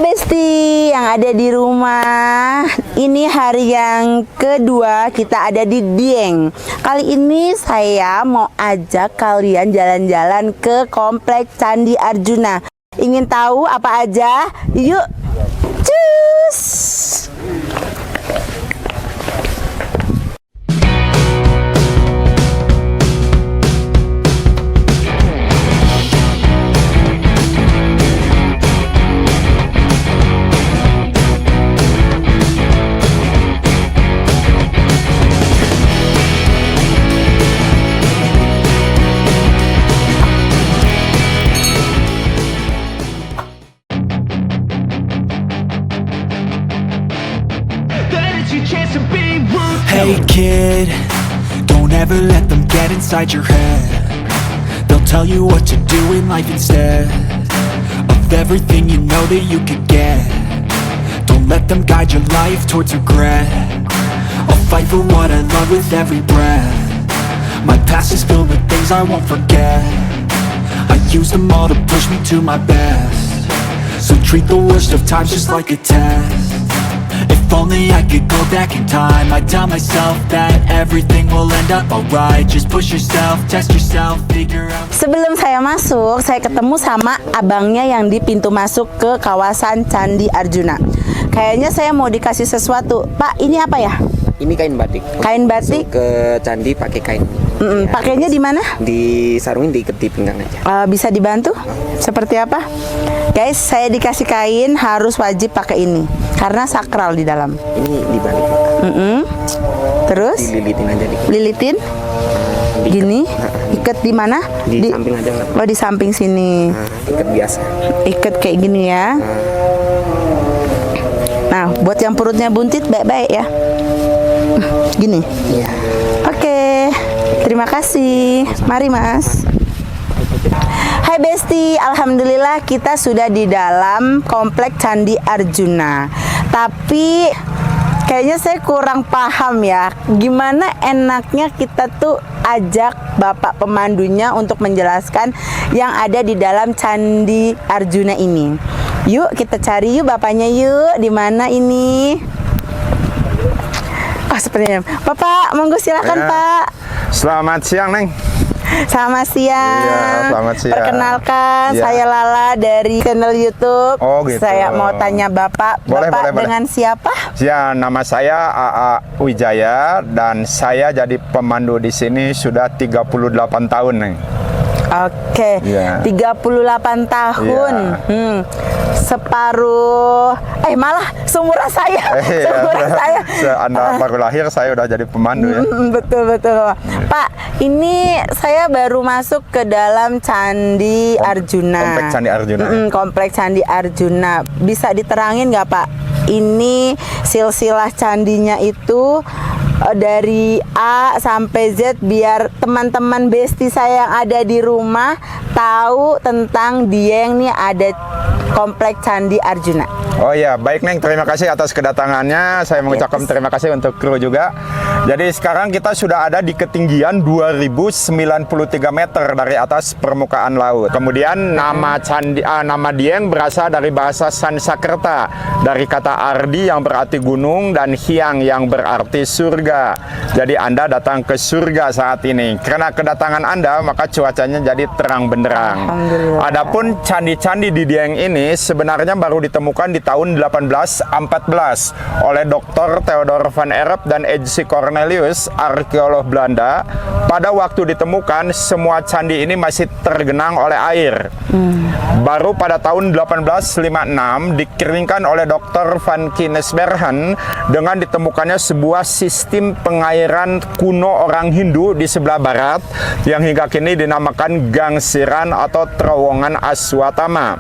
Besti yang ada di rumah. Ini hari yang kedua kita ada di Dieng. Kali ini saya mau ajak kalian jalan-jalan ke Kompleks Candi Arjuna. Ingin tahu apa aja? Yuk, cus! Hey kid, don't ever let them get inside your head. They'll tell you what to do in life instead of everything you know that you could get. Don't let them guide your life towards regret. I'll fight for what I love with every breath. My past is filled with things I won't forget. I use them all to push me to my best. So treat the worst of times just like a test. If only I could go back in time, I'd tell myself that everything will end up alright. Just push yourself, test yourself, figure out. Sebelum saya masuk, saya ketemu sama abangnya yang di pintu masuk ke kawasan Candi Arjuna. Kayaknya saya mau dikasih sesuatu. Pak, ini apa ya? Ini kain batik. Kain batik? Masuk ke candi pakai kain. Ya, pakainya di mana? Di sarungin, diikat di pinggang aja. Bisa dibantu? Seperti apa? Guys, saya dikasih kain, harus wajib pakai ini karena sakral di dalam. Ini dibalik. Terus? Dililitin aja dikit. Lilitin? Gini? Ikat di mana? Di samping aja nggak? Oh, di samping sini. Ikat biasa. Ikat kayak gini ya. Nah, buat yang perutnya buntit baik-baik ya. Gini. Iya. Oke. Terima kasih. Mari, Mas. Hai Besti, alhamdulillah kita sudah di dalam Kompleks Candi Arjuna. Tapi kayaknya saya kurang paham ya, gimana enaknya kita tuh ajak Bapak pemandunya untuk menjelaskan yang ada di dalam Candi Arjuna ini. Yuk kita cari yuk bapaknya yuk, di mana ini? Oh sepertinya. Bapak, monggo silakan Ya. Pak. Selamat siang, Neng. Selamat siang. Iya, selamat siang. Perkenalkan, Iya. saya Lala dari channel YouTube. Oh, gitu. Saya mau tanya Bapak, Boleh, Bapak boleh. dengan siapa? Ya, nama saya AA Wijaya dan saya jadi pemandu di sini sudah 38 tahun, Neng. Oke, Iya. 38 tahun. Iya. Separuh, malah seumuran saya. Seumuran saya. Anda baru lahir, saya udah jadi pemandu ya. Betul. Pak, ini saya baru masuk ke dalam Candi Arjuna. Kompleks Candi Arjuna. Kompleks Candi Arjuna. Bisa diterangin nggak Pak? Ini silsilah candinya itu dari A sampai Z biar teman-teman Besti saya yang ada di rumah tahu tentang Dieng nih ada Kompleks Candi Arjuna. Oh iya, baik Neng, terima kasih atas kedatangannya. Saya mengucapkan terima kasih untuk kru juga. Jadi sekarang kita sudah ada di ketinggian 2093 meter dari atas permukaan laut. Kemudian nama Dieng berasal dari bahasa Sanskerta, dari kata Ardi yang berarti gunung dan Hyang yang berarti surga. Jadi Anda datang ke surga saat ini. Karena kedatangan Anda, maka cuacanya jadi terang benderang. Adapun candi-candi di Dieng ini sebenarnya baru ditemukan di tahun 1814 oleh Dr. Theodor van Erp dan H.C. Cornelius, arkeolog Belanda. Pada waktu ditemukan, semua candi ini masih tergenang oleh air. Baru pada tahun 1856 dikeringkan oleh Dr. van Kinsbergen dengan ditemukannya sebuah sistem pengairan kuno orang Hindu di sebelah barat yang hingga kini dinamakan Gangsiran atau Terowongan Aswatama.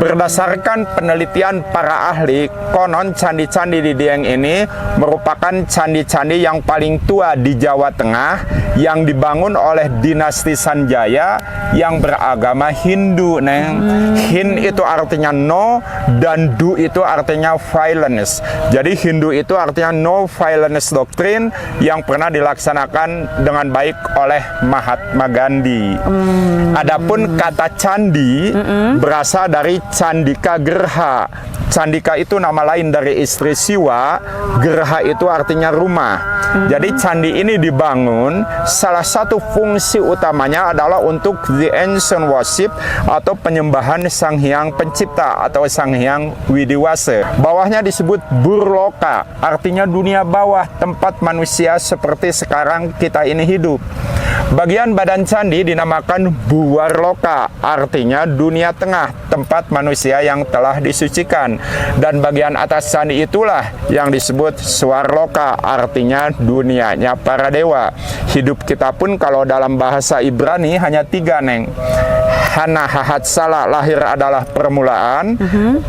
Berdasarkan penelitian para ahli, konon candi-candi di Dieng ini merupakan candi-candi yang paling tua di Jawa Tengah yang dibangun oleh dinasti Sanjaya yang beragama Hindu, Neng. Hin itu artinya no dan du itu artinya violence. Jadi Hindu itu artinya no violence doctrine yang pernah dilaksanakan dengan baik oleh Mahatma Gandhi. Adapun kata candi berasal dari Candika Gerha. Candika itu nama lain dari istri Siwa, Gerha itu artinya rumah. Jadi candi ini dibangun, salah satu fungsi utamanya adalah untuk the ancient worship atau penyembahan Sang Hyang Pencipta atau Sang Hyang Widiwasa. Bawahnya disebut Burloka, artinya dunia bawah, tempat manusia seperti sekarang kita ini hidup. Bagian badan candi dinamakan Buwarloka, artinya dunia tengah, tempat manusia yang telah disucikan. Dan bagian atas candi itulah yang disebut Swarloka, artinya dunianya para dewa. Hidup kita pun kalau dalam bahasa Ibrani hanya 3, Neng. Hana Hahat Salah, lahir adalah permulaan.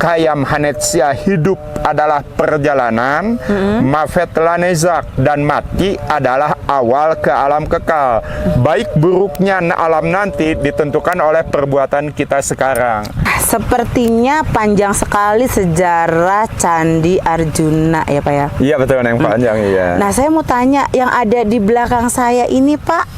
Kayam Hanetsia, hidup adalah perjalanan. Mafet Lanezak, dan mati adalah awal ke alam kekal. Baik buruknya alam nanti ditentukan oleh perbuatan kita sekarang. Sepertinya panjang sekali sejarah Candi Arjuna ya Pak ya. Iya betul, Neng, panjang iya. Nah saya mau tanya, yang ada di belakang saya ini Pak,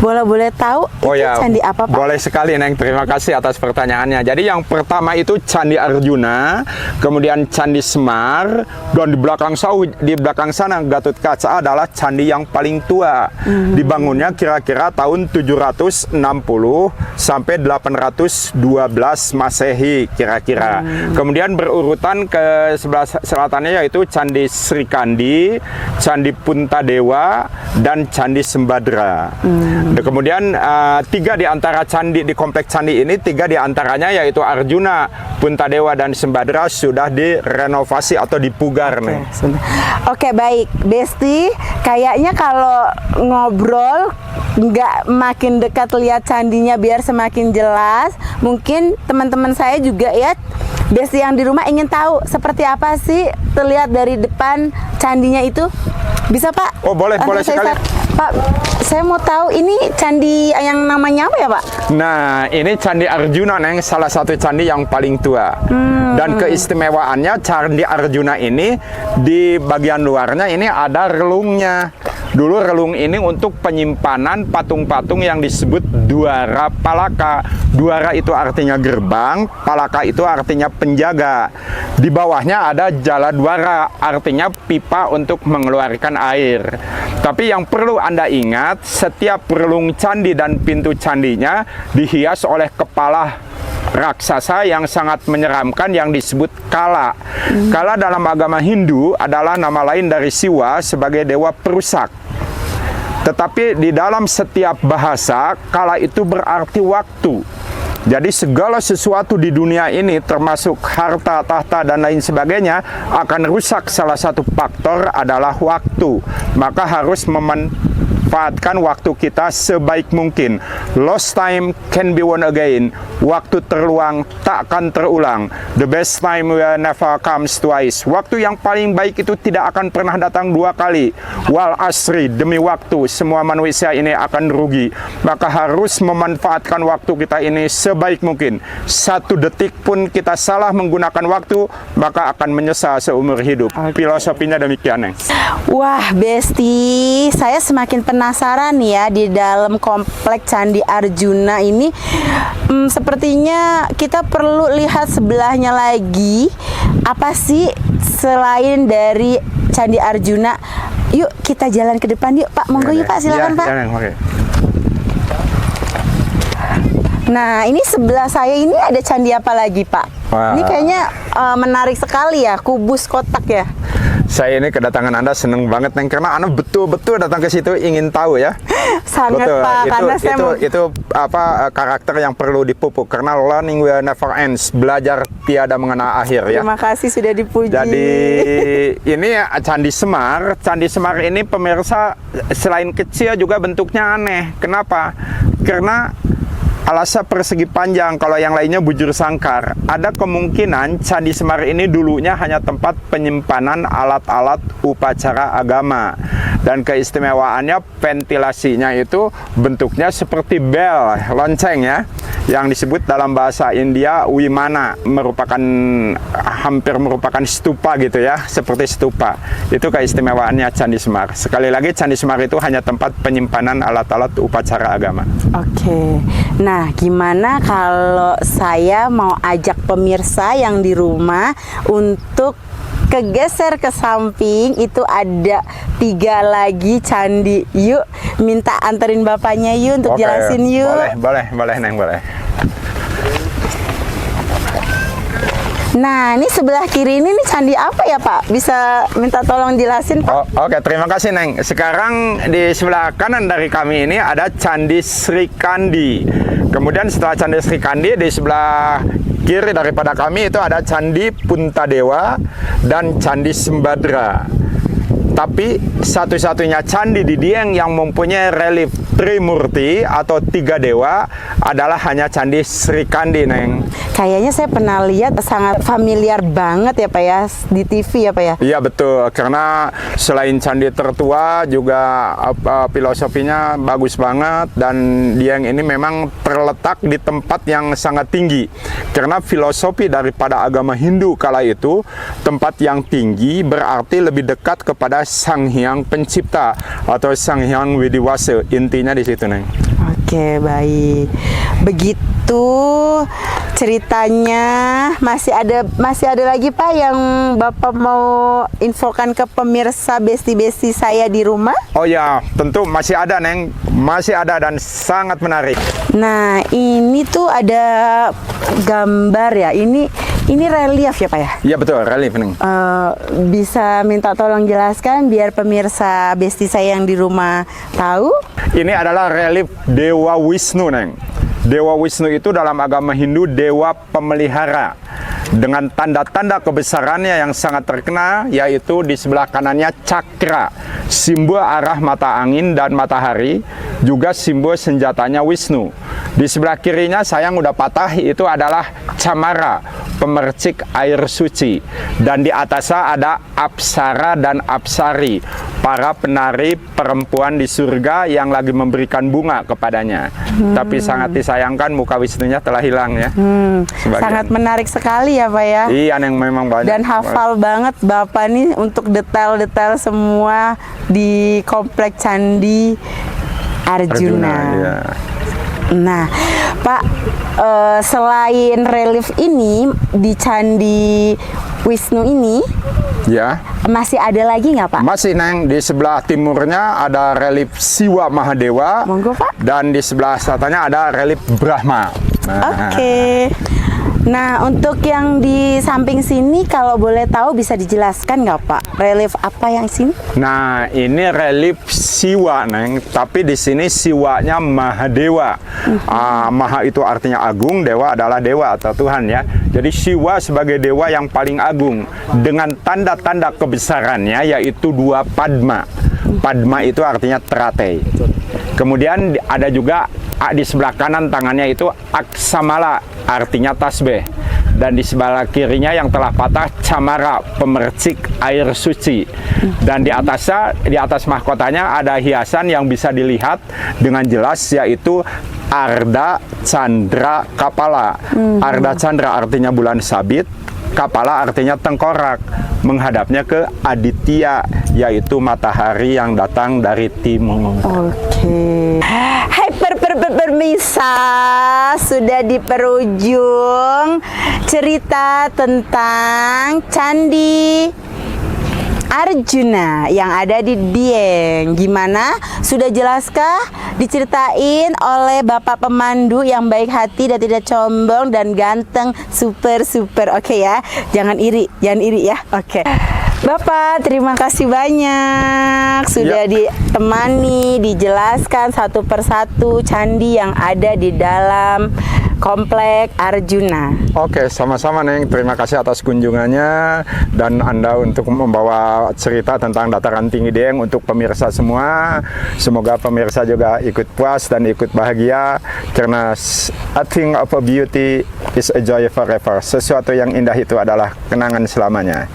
boleh tahu Oh itu ya, candi apa Pak? boleh sekali, Neng. Terima kasih atas pertanyaannya. Jadi yang pertama itu Candi Arjuna, kemudian Candi Semar, dan di belakang sana Gatot Kaca adalah candi yang paling tua. Dibangunnya kira-kira tahun 760 sampai 812 Masehi kira-kira. Kemudian berurutan ke sebelah selatannya yaitu Candi Srikandi, Candi Puntadewa, dan Candi Sembadra. Kemudian 3 di antara candi di kompleks candi ini, 3 di antaranya yaitu Arjuna, Puntadewa, dan Sembadra sudah direnovasi atau dipugar, nih. Oke, baik, Besti. Kayaknya kalau ngobrol nggak makin dekat lihat candinya biar semakin jelas. Mungkin teman-teman saya juga ya, Besti yang di rumah ingin tahu seperti apa sih terlihat dari depan candinya itu. Bisa Pak? Oh boleh, boleh sekali. Pak, saya mau tahu ini candi yang namanya apa ya Pak? Nah, ini Candi Arjuna, Neng, salah satu candi yang paling tua. Dan keistimewaannya Candi Arjuna ini di bagian luarnya ini ada relungnya. Dulu relung ini untuk penyimpanan patung-patung yang disebut Dwara Palaka. Dwara itu artinya gerbang, Palaka itu artinya penjaga. Di bawahnya ada Jala Dwara, artinya pipa untuk mengeluarkan air. Tapi yang perlu Anda ingat, setiap relung candi dan pintu candinya dihias oleh kepala raksasa yang sangat menyeramkan yang disebut Kala. Kala dalam agama Hindu adalah nama lain dari Siwa sebagai dewa perusak. Tetapi di dalam setiap bahasa, Kala itu berarti waktu. Jadi segala sesuatu di dunia ini termasuk harta, tahta, dan lain sebagainya akan rusak. Salah satu faktor adalah waktu. Maka harus memanfaatkan waktu kita sebaik mungkin. Lost time can be won again. Waktu terluang tak akan terulang. The best time will never comes twice. Waktu yang paling baik itu tidak akan pernah datang 2 kali. Wal asri, demi waktu semua manusia ini akan rugi. Maka harus memanfaatkan waktu kita ini sebaik mungkin. 1 detik pun kita salah menggunakan waktu, maka akan menyesal seumur hidup. Filosofinya demikian, Neng. Wah, Besti, saya semakin penasaran ya di dalam kompleks Candi Arjuna ini. Sepertinya kita perlu lihat sebelahnya lagi. Apa sih selain dari Candi Arjuna? Yuk kita jalan ke depan yuk Pak. Monggo yuk Pak, silakan Pak. Nah, ini sebelah saya ini ada candi apa lagi Pak? Wah. Ini kayaknya menarik sekali ya, kubus kotak ya. Saya ini kedatangan Anda seneng banget, Neng, karena Anda betul-betul datang ke situ ingin tahu ya. Sangat betul. Pak, karena saya itu apa karakter yang perlu dipupuk, karena learning will never ends, belajar tiada mengenal akhir ya. Terima kasih sudah dipuji. Jadi ini Candi Semar. Candi Semar ini pemirsa selain kecil juga bentuknya aneh. Kenapa? Karena alasnya persegi panjang, kalau yang lainnya bujur sangkar. Ada kemungkinan Candi Semar ini dulunya hanya tempat penyimpanan alat-alat upacara agama. Dan keistimewaannya ventilasinya itu bentuknya seperti bel, lonceng ya, yang disebut dalam bahasa India Wimana, hampir merupakan stupa gitu ya, seperti stupa. Itu keistimewaannya Candi Semar. Sekali lagi, Candi Semar itu hanya tempat penyimpanan alat-alat upacara agama. Oke. Nah, gimana kalau saya mau ajak pemirsa yang di rumah untuk kegeser ke samping, itu ada 3 lagi candi. Yuk, minta anterin bapaknya yuk untuk Oke, jelasin yuk. boleh Neng, boleh. Nah, ini sebelah kiri ini nih candi apa ya Pak? Bisa minta tolong jelasin Pak? Oke, terima kasih Neng. Sekarang di sebelah kanan dari kami ini ada Candi Sri Kandi. Kemudian setelah Candi Sri Kandi, di sebelah kiri daripada kami itu ada Candi Puntadewa dan Candi Sembadra. Tapi satu-satunya candi di Dieng yang mempunyai relief Trimurti atau 3 dewa adalah hanya Candi Sri Kandi, Neng. Kayaknya saya pernah lihat, sangat familiar banget ya Pak ya, di TV ya Pak ya? Iya betul, karena selain candi tertua juga filosofinya bagus banget, dan Dieng ini memang terletak di tempat yang sangat tinggi. Karena filosofi daripada agama Hindu kala itu, tempat yang tinggi berarti lebih dekat kepada Sang Hyang Pencipta atau Sang Hyang Widiwasa. Intinya di situ, Neng. Oke, baik. Begitu ceritanya. Masih ada lagi Pak yang Bapak mau infokan ke pemirsa besti-besti saya di rumah? Oh ya, tentu masih ada, Neng. Masih ada dan sangat menarik. Nah, ini tuh ada gambar ya. Ini relief ya Pak ya? Iya betul, relief, Neng. Bisa minta tolong jelaskan biar pemirsa besti saya yang di rumah tahu? Ini adalah relief Dewa Wisnu, Neng. Dewa Wisnu itu dalam agama Hindu dewa pemelihara, dengan tanda-tanda kebesarannya yang sangat terkenal, yaitu di sebelah kanannya cakra, simbol arah mata angin dan matahari, juga simbol senjatanya Wisnu. Di sebelah kirinya sayang udah patah, itu adalah camara, pemercik air suci, dan di atasnya ada apsara dan apsari, para penari perempuan di surga yang lagi memberikan bunga kepadanya. Tapi sangat disayangkan muka Wisnunya telah hilang ya. Sangat menarik sekali ya Pak ya. Iya, yang memang banyak. Dan hafal banget Bapak nih untuk detail-detail semua di komplek Candi Arjuna. Iya. Nah, Pak, selain relief ini di Candi Wisnu ini, Ya, masih ada lagi nggak Pak? masih, Neng. Di sebelah timurnya ada relief Siwa Mahadewa. Monggo, Pak. Dan di sebelah selatannya ada relief Brahma. Nah, Oke. Nah, untuk yang di samping sini kalau boleh tahu bisa dijelaskan nggak Pak? Relief apa yang sini? Nah, ini relief Siwa, Neng. Tapi di sini Siwanya Mahadewa. Maha itu artinya agung, dewa adalah dewa atau Tuhan ya. Jadi Siwa sebagai dewa yang paling agung dengan tanda-tanda kebesarannya, yaitu 2 Padma. Padma itu artinya teratai. Kemudian ada juga di sebelah kanan tangannya itu Aksamala, artinya tasbih. Dan di sebelah kirinya yang telah patah camara, pemercik air suci. Dan di atasnya, di atas mahkotanya ada hiasan yang bisa dilihat dengan jelas, yaitu Arda Chandra Kapala. Arda Chandra artinya bulan sabit, Kapala artinya tengkorak, menghadapnya ke Aditya, yaitu matahari yang datang dari timur. Oke. Hai pemirsa, sudah di penghujung cerita tentang Candi Arjuna yang ada di Dieng. Gimana? Sudah jelaskah? Diceritain oleh Bapak pemandu yang baik hati dan tidak sombong dan ganteng, super. Oke ya, jangan iri ya. Oke. Bapak, terima kasih banyak sudah ditemani, dijelaskan satu persatu candi yang ada di dalam Komplek Arjuna. Oke, sama-sama Neng. Terima kasih atas kunjungannya dan Anda untuk membawa cerita tentang dataran tinggi Dieng untuk pemirsa semua. Semoga pemirsa juga ikut puas dan ikut bahagia karena a thing of a beauty is a joy forever. Sesuatu yang indah itu adalah kenangan selamanya.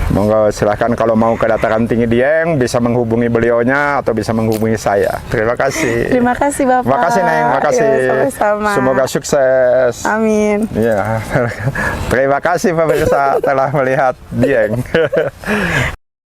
Monggo silahkan kalau mau ke dataran tinggi Dieng bisa menghubungi beliaunya atau bisa menghubungi saya. Terima kasih. Terima kasih Bapak. Terima kasih Neng, makasih. Ya, sama-sama. Semoga sukses. Amin. Ya, terima kasih pemirsa telah melihat Dieng.